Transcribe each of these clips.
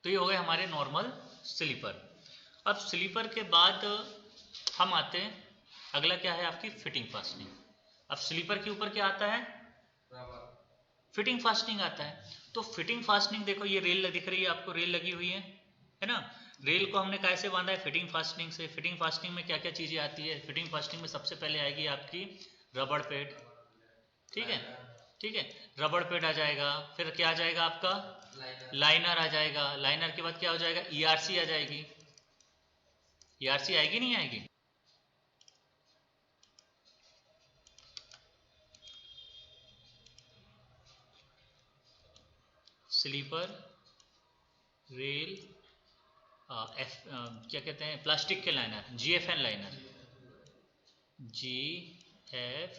तो ये हो गए हमारे नॉर्मल स्लीपर। अब स्लीपर के बाद हम आते हैं, अगला क्या है आपकी फिटिंग फास्टनिंग। अब स्लीपर के ऊपर क्या आता है, फिटिंग फास्टनिंग आता है। तो फिटिंग फास्टनिंग देखो, ये रेल दिख रही है आपको, रेल लगी हुई है ना। रेल को हमने कैसे बांधा है, फिटिंग फास्टनिंग से। फिटिंग फास्टनिंग में क्या क्या चीज़ें आती है, फिटिंग फास्टनिंग में सबसे पहले आएगी आपकी रबड़ पैड, ठीक है, ठीक है, रबड़ पैड आ जाएगा। फिर क्या आ जाएगा आपका लाइनर आ जाएगा। लाइनर के बाद क्या हो जाएगा, ईआरसी आ जाएगी। ईआरसी आएगी नहीं आएगी, स्लीपर रेल क्या कहते हैं, प्लास्टिक के liner, GFN liner, GFN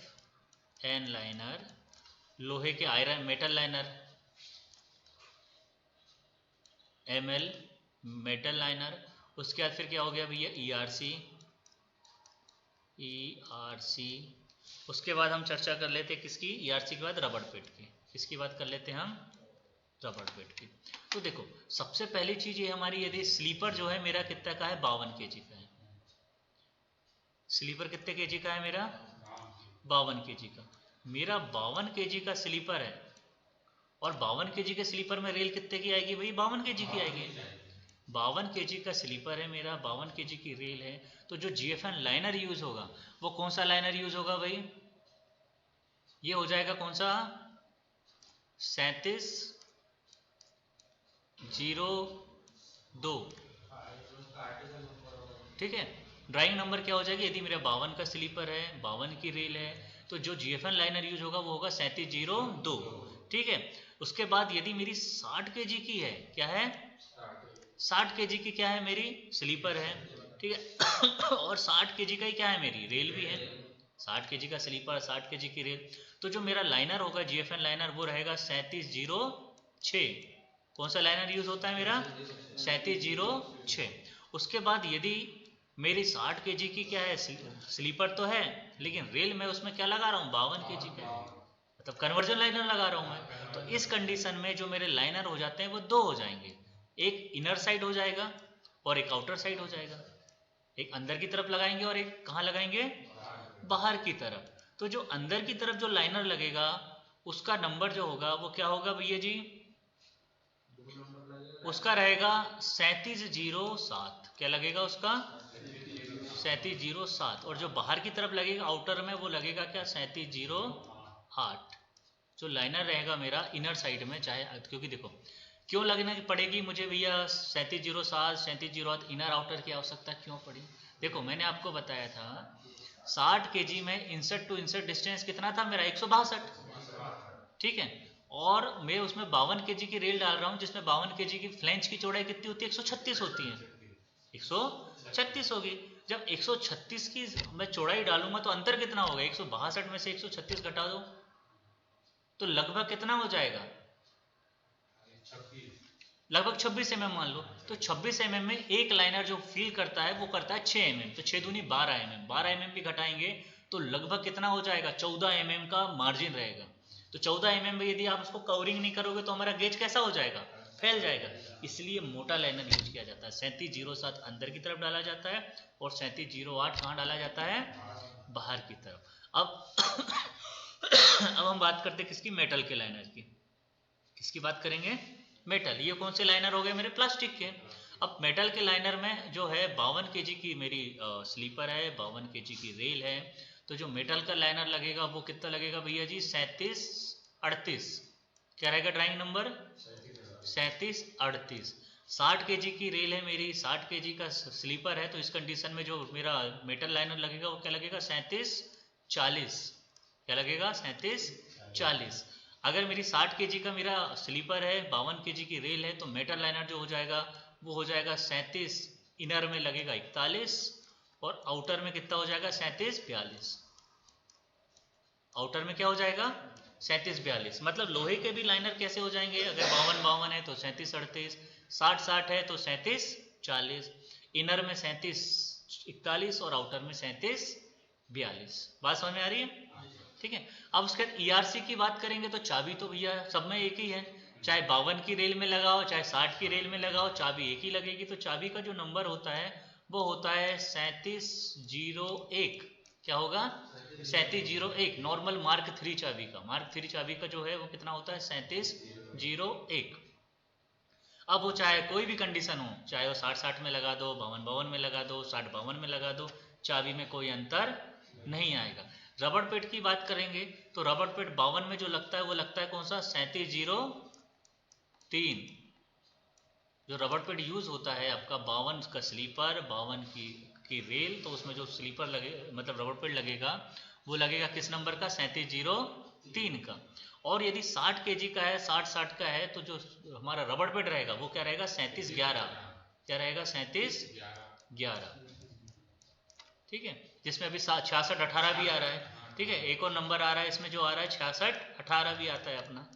liner, लोहे के iron metal liner, ML metal liner. उसके बाद फिर क्या हो गया भैया, ईआरसी, ईआरसी। उसके बाद हम चर्चा कर लेते हैं किसकी, ईआरसी के बाद रबड़ पैड की। इसकी बात कर लेते हैं हम रबड़ पैड की। तो देखो सबसे पहली चीज ये हमारी, यदि स्लीपर जो है मेरा कितना का है, 52 kg का है। स्लीपर कितने kg का है मेरा, 52 kg का। मेरा 52 kg का स्लीपर है, और 52 kg के स्लीपर में रेल कितने की आएगी भाई, 52 kg की आएगी। 52 kg का स्लीपर है मेरा, 52 kg की रेल है। तो जो जीएफएन लाइनर यूज होगा वो कौन सा लाइनर यूज होगा भाई, ये हो जाएगा कौन सा, 3702, ठीक है। ड्राइंग नंबर क्या हो जाएगी, यदि मेरा 52 का स्लीपर है, 52 की रेल है, तो जो जीएफएन लाइनर यूज होगा वो होगा 3702, ठीक है। उसके बाद यदि मेरी 60 kg की है, क्या है 60 kg की क्या है मेरी स्लीपर है, ठीक है और 60 kg का ही क्या है मेरी रेल भी है। 60 kg का स्लीपर, 60 kg की रेल। तो जो मेरा लाइनर होगा जीएफएन लाइनर वो रहेगा 3706। कौन सा लाइनर यूज होता है मेरा, 3706। उसके बाद यदि मेरी 60 kg की क्या है स्लीपर तो है, लेकिन रेल में उसमें क्या लगा रहा हूँ, 52 kg का, मतलब कन्वर्जन लाइनर लगा रहा हूँ मैं। तो इस कंडीशन में जो मेरे लाइनर हो जाते हैं वो दो हो जाएंगे, एक इनर साइड हो जाएगा और एक आउटर साइड हो जाएगा। एक अंदर की तरफ लगाएंगे और एक कहाँ लगाएंगे, बाहर की तरफ। तो जो अंदर की तरफ जो लाइनर लगेगा उसका नंबर जो होगा वो क्या होगा भैया जी, उसका रहेगा 3707। क्या लगेगा उसका, 3707। और जो बाहर की तरफ लगेगा आउटर में वो लगेगा क्या, 3708। जो लाइनर रहेगा मेरा इनर साइड में, चाहे क्योंकि देखो क्यों लगने पड़ेगी मुझे भैया 3707 3708 इनर आउटर की आवश्यकता क्यों पड़ी। देखो मैंने आपको बताया था 60 kg में इंसर्ट टू इंसर्ट डिस्टेंस कितना था मेरा, 162, ठीक है। और मैं उसमें 52 kg की रेल डाल रहा हूँ जिसमें 52 kg की फ्लैंज की चौड़ाई कितनी होती है, 136 होती है, 136 होगी। जब 136 की मैं चौड़ाई डालूंगा तो अंतर कितना होगा, 162 में से 136 घटा दो तो लगभग कितना हो जाएगा, लगभग 26 mm मान लो। तो 26 mm में एक लाइनर जो फील करता है वो करता है 6 mm, तो 6 दूनी 12 mm, 12 mm भी घटाएंगे तो लगभग कितना हो जाएगा, 14 mm का मार्जिन रहेगा। तो 14 mm में यदि आप उसको कवरिंग नहीं करोगे तो हमारा गेज कैसा हो जाएगा, फैल जाएगा। इसलिए मोटा लाइनर यूज किया जाता है। 3707 अंदर की तरफ डाला जाता है और 3708 कहाँ डाला जाता है, बाहर की तरफ। अब अब हम बात करते हैं किसकी, मेटल के लाइनर की। किसकी बात करेंगे, मेटल। ये कौन से लाइनर हो गए मेरे, प्लास्टिक के। अब मेटल के लाइनर में जो है 52 kg की मेरी स्लीपर है, 52 kg की रेल है। तो जो मेटल का लाइनर लगेगा वो कितना लगेगा भैया जी, 3738। क्या रहेगा ड्राइंग नंबर, 3738। 60 kg की रेल है मेरी, 60 kg का स्लीपर है, तो इस कंडीशन में जो मेरा मेटल लाइनर लगेगा वो क्या लगेगा, 3740। क्या लगेगा, 3740। अगर मेरी 60 kg का मेरा स्लीपर है, 52 kg की रेल है, तो मेटल लाइनर जो हो जाएगा वो हो जाएगा 37, इनर में लगेगा 41 और आउटर में कितना हो जाएगा, 3742। आउटर में क्या हो जाएगा, 3742। मतलब लोहे के भी लाइनर कैसे हो जाएंगे, अगर 52 है तो 3738, 60 है तो 3740, इनर में 3741 और आउटर में 3742। बात समझ में आ रही है, ठीक है। अब उसके बाद ईआरसी की बात करेंगे तो चाबी तो भैया सब में एक ही है, चाहे 52 की रेल में लगाओ चाहे 60 की रेल में लगाओ, चाबी एक ही लगेगी। तो चाबी का जो नंबर होता है वो होता है 3701। क्या होगा? 3701। नॉर्मल मार्क 3 चाबी का, मार्क 3 चाबी का जो है वो कितना होता है? 3701। अब वो चाहे कोई भी कंडीशन हो, चाहे वो 60-60 में लगा दो, 52-52 में लगा दो, 60-52 में लगा दो, चाबी में कोई अंतर नहीं आएगा। रबड़ पेट की बात करेंगे तो रबड़ पेट 52 में जो लगता है वो लगता है कौन सा? 3703। जो रबड़ पेट यूज होता है आपका 52 का स्लीपर, 52 की रेल, तो उसमें जो स्लीपर लगे मतलब रबड़ पेट लगेगा वो लगेगा किस नंबर का? 3703 का। और यदि 60 kg का है, 60-60 का है, तो जो हमारा रबड़ पेट रहेगा वो क्या रहेगा? 3711। क्या रहेगा? 3711। ठीक है, जिसमें अभी 6618 भी आ रहा है। ठीक है, एक और नंबर आ रहा है इसमें जो आ रहा है 6618 भी आता है अपना।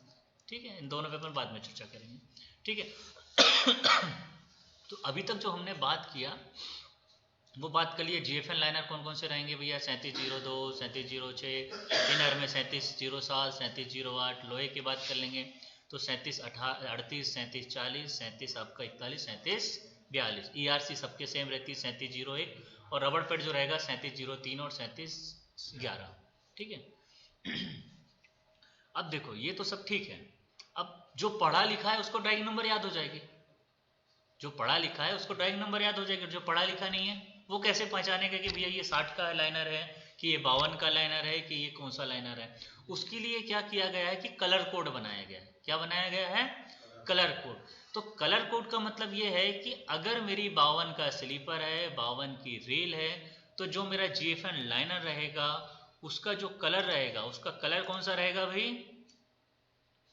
ठीक है, इन दोनों पे अपन बाद में चर्चा करेंगे। ठीक है तो अभी तक जो हमने बात किया वो बात कर लिए जीएफएन लाइनर कौन कौन से रहेंगे भैया? 3702, 3706, इनर में 3707, 3708। लोहे की बात कर लेंगे तो 3738, 3740, 37 आपका 41, 3742। ईआरसी सबके सेम रहती है 3701, और रबड़ पेट जो रहेगा 3703 और 3711। ठीक है अब देखो ये तो सब ठीक है। अब जो पढ़ा लिखा है उसको ड्राइंग नंबर याद हो जाएगी, जो पढ़ा लिखा है उसको ड्राइंग नंबर याद हो जाएगा। जो पढ़ा लिखा नहीं है वो कैसे पहचानेगा कि भैया ये 60 का लाइनर है कि ये 52 का लाइनर है कि ये कौन सा लाइनर है? उसके लिए क्या किया गया है कि कलर कोड बनाया गया है। क्या बनाया गया है? Colour code. तो कलर कोड का मतलब ये है कि अगर मेरी 52 का स्लीपर है, 52 की रेल है, तो जो मेरा जीएफएन लाइनर रहेगा उसका जो कलर रहेगा, उसका कलर कौन सा रहेगा भाई?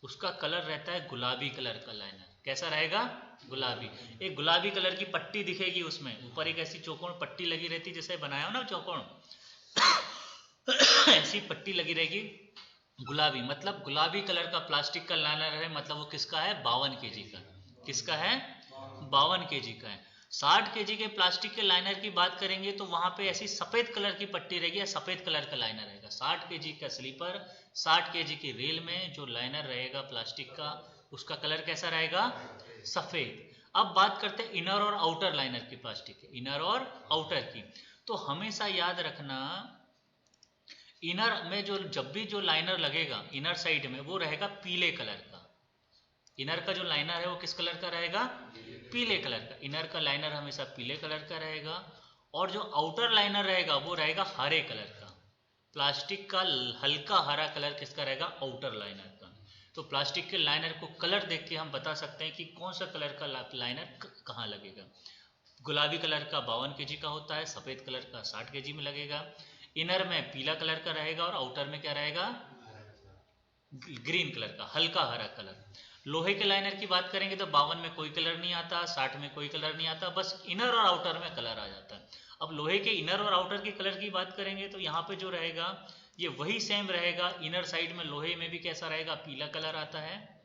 उसका कलर रहता है गुलाबी कलर का लाइनर। कैसा रहेगा? गुलाबी। एक गुलाबी कलर की पट्टी दिखेगी उसमें, ऊपर एक ऐसी चौकोर पट्टी लगी रहती, जैसे बनाया हो ना चौकोर ऐसी पट्टी लगी रहेगी गुलाबी। मतलब गुलाबी कलर का प्लास्टिक का लाइनर है, मतलब वो किसका है? 52 kg का। किसका है? 52 kg का है। 60 kg के प्लास्टिक के लाइनर की बात करेंगे तो वहां पे ऐसी सफेद कलर की पट्टी रहेगी या सफेद कलर का लाइनर रहेगा। 60 kg का स्लीपर, 60 kg की रेल में जो लाइनर रहेगा प्लास्टिक का, उसका कलर कैसा रहेगा? सफेद। अब बात करते हैं इनर और आउटर लाइनर की, प्लास्टिक के इनर और आउटर की। तो हमेशा याद रखना इनर में जो जब भी जो लाइनर लगेगा इनर साइड में, वो रहेगा पीले कलर का। इनर का जो लाइनर है वो किस कलर का रहेगा? पीले कलर का। इनर का लाइनर हमेशा पीले कलर का रहेगा। और जो आउटर लाइनर रहेगा वो रहेगा हरे कलर का। प्लास्टिक का हल्का हरा कलर किसका रहेगा? आउटर लाइनर का। तो प्लास्टिक के लाइनर को कलर देख के हम बता सकते हैं कि कौन सा कलर का लाइनर कहाँ लगेगा। गुलाबी कलर का 52 kg का होता है, सफ़ेद कलर का 60 kg में लगेगा। इनर में पीला कलर का रहेगा और आउटर में क्या रहेगा? ग्रीन कलर का, हल्का हरा कलर। लोहे के लाइनर की बात करेंगे तो 52 में कोई कलर नहीं आता, 60 में कोई कलर नहीं आता, बस इनर और आउटर में कलर आ जाता है। अब लोहे के इनर और आउटर के कलर की बात करेंगे तो यहाँ पे जो रहेगा ये वही सेम रहेगा। इनर साइड में लोहे में भी कैसा रहेगा? पीला कलर आता है।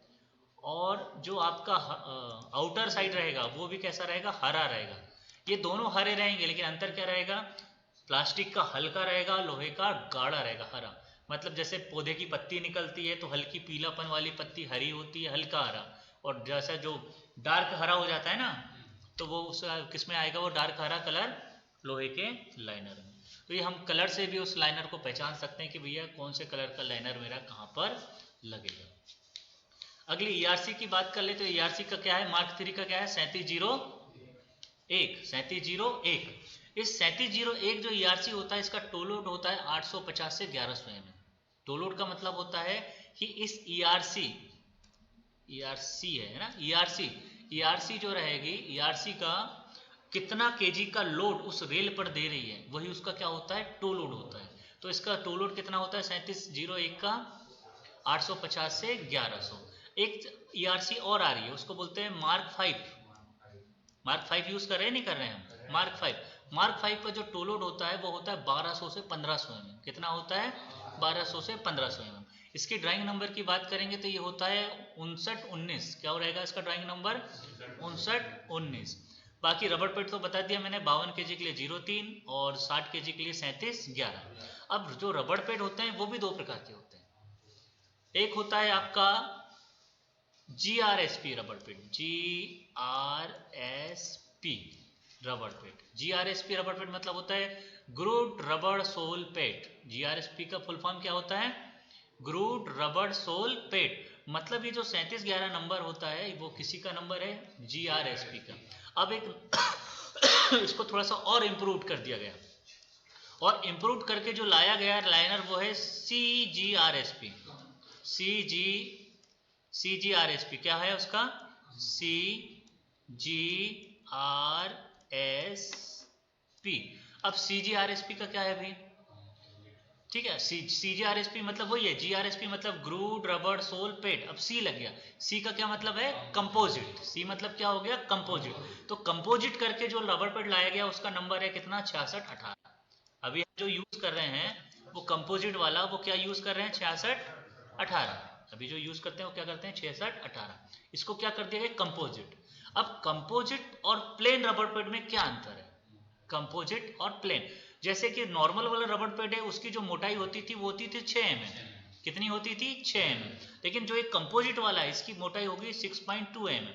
और जो आपका आउटर साइड रहेगा वो भी कैसा रहेगा? हरा रहेगा। ये दोनों हरे रहेंगे, लेकिन अंतर क्या रहेगा? प्लास्टिक का हल्का रहेगा, लोहे का गाढ़ा रहेगा, हरा। मतलब जैसे पौधे की पत्ती निकलती है तो हल्की पीलापन वाली पत्ती हरी होती है, हल्का हरा। और जैसा जो डार्क हरा हो जाता है ना, तो वो उस किस में आएगा? वो डार्क हरा कलर लोहे के लाइनर में। तो ये हम कलर से भी उस लाइनर को पहचान सकते हैं कि भैया कौन से कलर का लाइनर मेरा कहाँ पर लगेगा। अगली ईआरसी की बात कर ले तो ईआरसी का क्या है? मार्क 3 का क्या है? 3701। 3701। इस 3701 जो ईआरसी होता है इसका टोलोड होता है 850 से 1100 mm। टोलोड का मतलब होता है कि इस ईआरसी है ना, ईआरसी जो रहेगी, ईआरसी का कितना केजी का लोड उस रेल पर दे रही है, वही उसका क्या होता है? टोलोड होता है। तो इसका टोलोड कितना होता है? 3701 का 850 से 1100। एक ईआरसी और आ रही है, उसको बोलते हैं मार्क 5। मार्क 5 यूज कर रहे हैं नहीं कर रहे हैं हम? मार्क 5। मार्क 5 पर जो टोलोड होता है वो होता है 1200 से 1500 mm। कितना होता है? 1200 से 1500 mm। इसकी ड्राइंग नंबर की बात करेंगे तो ये होता है 5919। क्या हो रहेगा इसका ड्राइंग नंबर? 5919। बाकी रबड़ पेट तो बता दिया मैंने, 52 kg के लिए 03 और 60 kg के लिए 3711। अब जो रबड़ पेट होते हैं वो भी दो प्रकार के होते हैं। एक होता है आपका GRSP रबर पेट, GRSP रबर पेट। GRSP रबर पेट मतलब होता है ग्रूव्ड रबर सोल पेट। GRSP का फुल फॉर्म क्या होता है? ग्रूव्ड रबर सोल पेट। मतलब ये जो 3711 नंबर होता है वो किसी का नंबर है? GRSP का। अब एक इसको थोड़ा सा और इम्प्रूव कर दिया गया, और इम्प्रूव करके जो लाया गया लाइनर वो है CGRSP। CGRSP क्या है उसका? CGRSP। अब CGRSP का क्या है भाई? ठीक है, CGRSP मतलब वही है, GRSP मतलब ग्रूव्ड रबर सोल पेट। अब C लग गया, C का क्या मतलब है? कंपोजिट। C मतलब क्या हो गया? कंपोजिट। तो कंपोजिट करके जो रबर पेट लाया गया उसका नंबर है कितना? 6618। अभी हम जो यूज कर रहे हैं वो कंपोजिट वाला, वो क्या यूज कर रहे हैं? 6618। अभी जो यूज करते हैं वो क्या करते हैं? 6618। इसको क्या कर दिया गया? कंपोजिट। अब कंपोजिट और प्लेन रबर पेट में क्या अंतर है? कंपोजिट और प्लेन, जैसे कि नॉर्मल वाला रबर पेट है उसकी जो मोटाई होती थी वो होती थी 6 mm। कितनी होती थी? 6 mm। लेकिन जो एक कंपोजिट वाला है इसकी मोटाई हो गई 6.2 mm।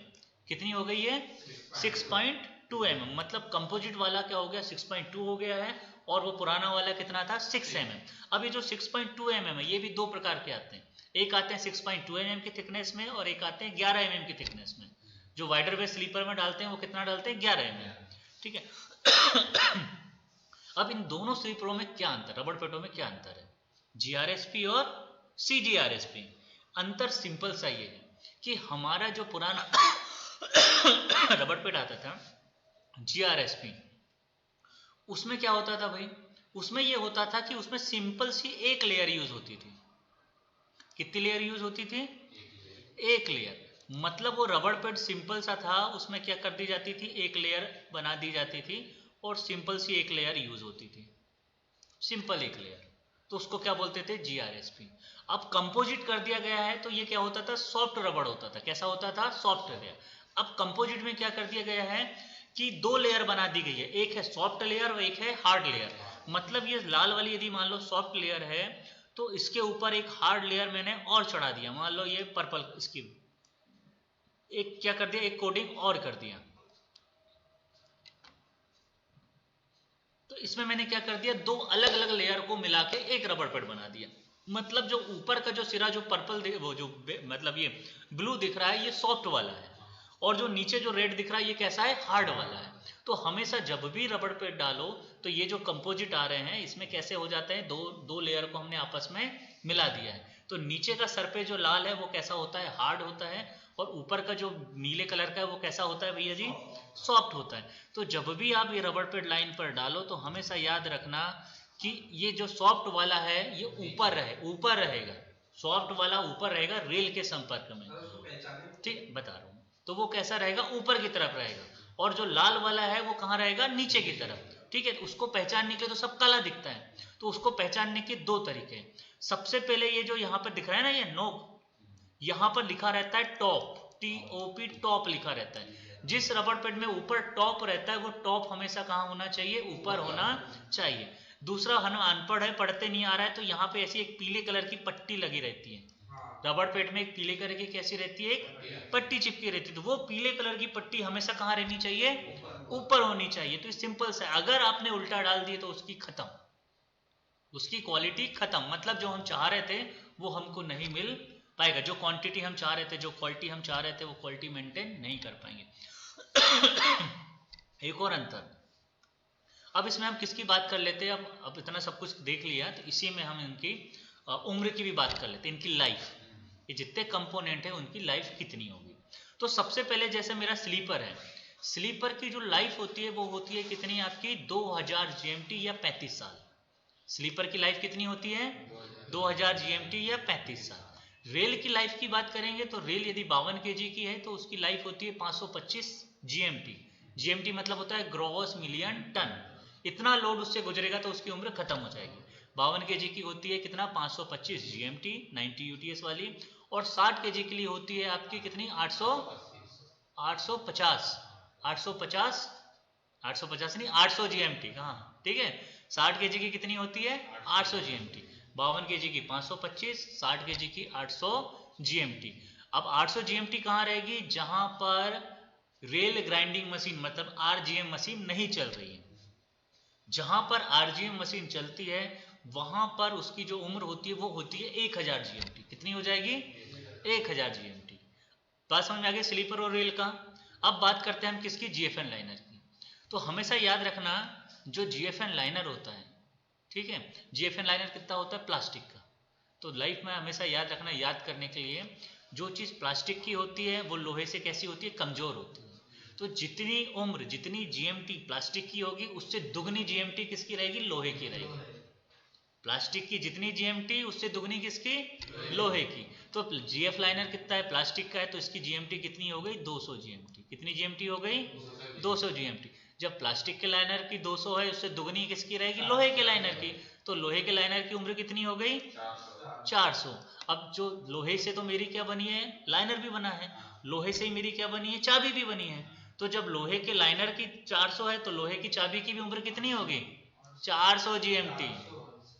कितनी हो गई है? 6.2 mm। मतलब कंपोजिट वाला क्या हो गया? 6.2 हो गया है, और वो पुराना वाला कितना था? 6 mm। अब ये जो 6.2 mm है ये भी दो प्रकार के आते हैं। एक आते हैं 6.2 mm की थिकनेस में, और एक आते हैं 11 mm की थिकनेस में। जो वाइडर वेस्ट स्लीपर में डालते हैं वो कितना डालते हैं? 11 mm। ठीक है। अब इन दोनों स्लीपरों में क्या अंतर, रबर पेटों में क्या अंतर है? GRSP और CGRSP। अंतर सिंपल सा ये है कि हमारा जो पुराना रबर पेट आता था GRSP, उसमें क्या होता था भाई? उसमें ये होता था कि उसमें सिंपल सी एक लेयर यूज होती थी। कितनी लेयर यूज होती थी? एक लेयर। मतलब वो रबर पेट सिंपल सा था, उसमें क्या कर दी जाती थी? एक लेयर बना दी जाती थी, और सिंपल सी एक लेयर यूज होती थी, सिंपल एक लेयर। तो उसको क्या बोलते थे? GRSP। अब कंपोजिट कर दिया गया है तो ये क्या होता था? सॉफ्ट रबर होता था। कैसा होता था? Soft layer. अब कंपोजिट में क्या कर दिया गया है कि दो लेयर बना दी गई है, एक है सॉफ्ट लेयर और एक है हार्ड लेयर। मतलब ये लाल वाली यदि मान लो सॉफ्ट लेयर है तो इसके ऊपर एक हार्ड लेयर मैंने और चढ़ा दिया। मान लो ये पर्पल, इसकी एक क्या कर दिया? एक कोडिंग और कर दिया। तो इसमें मैंने क्या कर दिया? दो अलग अलग लेयर को मिला के एक रबर पेट बना दिया। मतलब जो ऊपर का जो सिरा जो पर्पल वो जो मतलब ये ब्लू दिख रहा है ये सॉफ्ट वाला है, और जो नीचे जो रेड दिख रहा है ये कैसा है? हार्ड वाला है। तो हमेशा जब भी रबर पेट डालो तो ये जो कंपोजिट आ रहे हैं इसमें कैसे हो जाते हैं? दो लेयर को हमने आपस में मिला दिया है। तो नीचे का सर पे जो लाल है वो कैसा होता है? हार्ड होता है, और ऊपर का जो नीले कलर का है वो कैसा होता है भैया जी? सॉफ्ट होता है। तो जब भी आप ये रबर पेट लाइन पर डालो तो हमेशा याद रखना कि ये जो सॉफ्ट वाला है ये ऊपर रहेगा। सॉफ्ट वाला ऊपर रहेगा रेल के संपर्क में। ठीक बता रहा हूँ। तो वो कैसा रहेगा? ऊपर की तरफ रहेगा, और जो लाल वाला है वो कहाँ रहेगा? नीचे की तरफ। ठीक है। उसको पहचानने के लिए तो सब काला दिखता है, तो उसको पहचानने के दो तरीके हैं। सबसे पहले ये जो यहाँ पर दिख रहा है ना, ये नोक, यहाँ पर लिखा रहता है टॉप, TOP, टॉप लिखा रहता है। जिस रबर पेट में ऊपर टॉप रहता है वो टॉप हमेशा कहाँ होना चाहिए? ऊपर होना चाहिए। दूसरा, हम अनपढ़ है, पढ़ते नहीं आ रहा है, तो यहाँ पे ऐसी एक पीले कलर की पट्टी लगी रहती है। रबर पेट में एक पीले कलर की कैसी रहती है? एक पट्टी चिपकी रहती है। तो वो पीले कलर की पट्टी हमेशा कहाँ रहनी चाहिए? ऊपर होनी चाहिए। तो सिंपल सा, अगर आपने उल्टा डाल दिए तो उसकी खत्म, उसकी क्वालिटी खत्म। मतलब जो हम चाह रहे थे वो हमको नहीं मिल पाएगा। जो क्वांटिटी हम चाह रहे थे, जो क्वालिटी हम चाह रहे थे, वो क्वालिटी मेंटेन नहीं कर पाएंगे। एक और अंतर, अब इसमें हम किसकी बात कर लेते हैं? अब इतना सब कुछ देख लिया तो इसी में हम इनकी उम्र की भी बात कर लेते हैं, इनकी लाइफ। ये जितने कंपोनेंट है उनकी लाइफ कितनी होगी। तो सबसे पहले जैसे मेरा स्लीपर है, स्लीपर की जो लाइफ होती है वो होती है कितनी आपकी? 2000 GMT या 35 साल। स्लीपर की लाइफ कितनी होती है? 2000 GMT या 35 साल। रेल की लाइफ की बात करेंगे तो रेल यदि 52 kg की है तो उसकी लाइफ होती है 525 GMT। GMT मतलब होता है ग्रॉस मिलियन टन। इतना लोड उससे गुजरेगा तो उसकी उम्र खत्म हो जाएगी। 52 kg की होती है कितना? 525 GMT 90 UTS वाली। और 60 kg के लिए होती है आपकी कितनी? 850 नहीं 800 GMT। हाँ ठीक है। 60 kg की कितनी होती है? 800 GMT। 52 kg की 525, 60 kg की 800 GMT। अब 800 GMT कहाँ रहेगी? जहां पर रेल ग्राइंडिंग मशीन मतलब RGM मशीन नहीं चल रही है। जहां पर RGM मशीन चलती है वहां पर उसकी जो उम्र होती है वो होती है 1000 GMT। कितनी हो जाएगी? 1000 GMT। बात समझ में आ गई स्लीपर और रेल का। अब बात करते हैं हम किसकी? GFN लाइनर की। तो हमेशा याद रखना जो GFN लाइनर होता है, ठीक है, GFN लाइनर कितना होता है? प्लास्टिक का। तो लाइफ में हमेशा याद रखना, याद करने के लिए, जो चीज़ प्लास्टिक की होती है वो लोहे से कैसी होती है? कमजोर होती है। तो जितनी उम्र, जितनी GMT प्लास्टिक की होगी उससे दुगनी GMT किसकी रहेगी? लोहे की रहेगी। प्लास्टिक की जितनी GMT उससे दुगनी किसकी? लोहे की। तो GF लाइनर कितना है? प्लास्टिक का है, तो इसकी GMT कितनी हो गई? 200 GMT। कितनी GMT हो गई? 200 GMT। जब प्लास्टिक के लाइनर की 200 है, उससे दुगनी किसकी रहेगी? लोहे के लाइनर की। तो लोहे के लाइनर की उम्र कितनी हो गई? 400। अब जो लोहे से तो मेरी क्या बनी है? लाइनर भी बना है। लोहे से ही मेरी क्या बनी है? चाबी भी बनी है। तो जब लोहे के लाइनर की 400 है तो लोहे की चाबी की भी उम्र कितनी होगी? 400 GMT।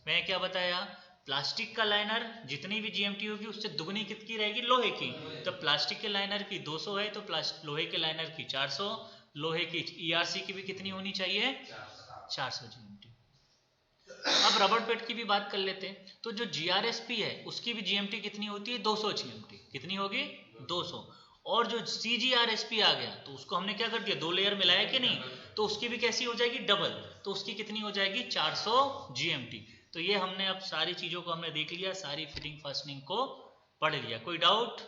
मैं क्या बताया? प्लास्टिक का लाइनर जितनी भी GMT होगी उससे दुगनी कितनी रहेगी? लोहे की। तो प्लास्टिक के लाइनर की 200 है तो लोहे के लाइनर की 400। लोहे की ERC की भी कितनी होनी चाहिए? 400 GMT। अब रबर पेट की भी बात कर लेते हैं। तो जो GRSP है उसकी भी GMT कितनी होती है? 200 GMT। कितनी होगी? 200। और जो CGRSP आ गया तो उसको हमने क्या कर दिया? 2 लेयर मिलाया कि नहीं? तो उसकी भी कैसी हो जाएगी? डबल। तो उसकी कितनी हो जाएगी? 400 GMT। तो ये हमने अब सारी चीज़ों को हमने देख लिया, सारी फिटिंग फास्टनिंग को पढ़ लिया। कोई डाउट?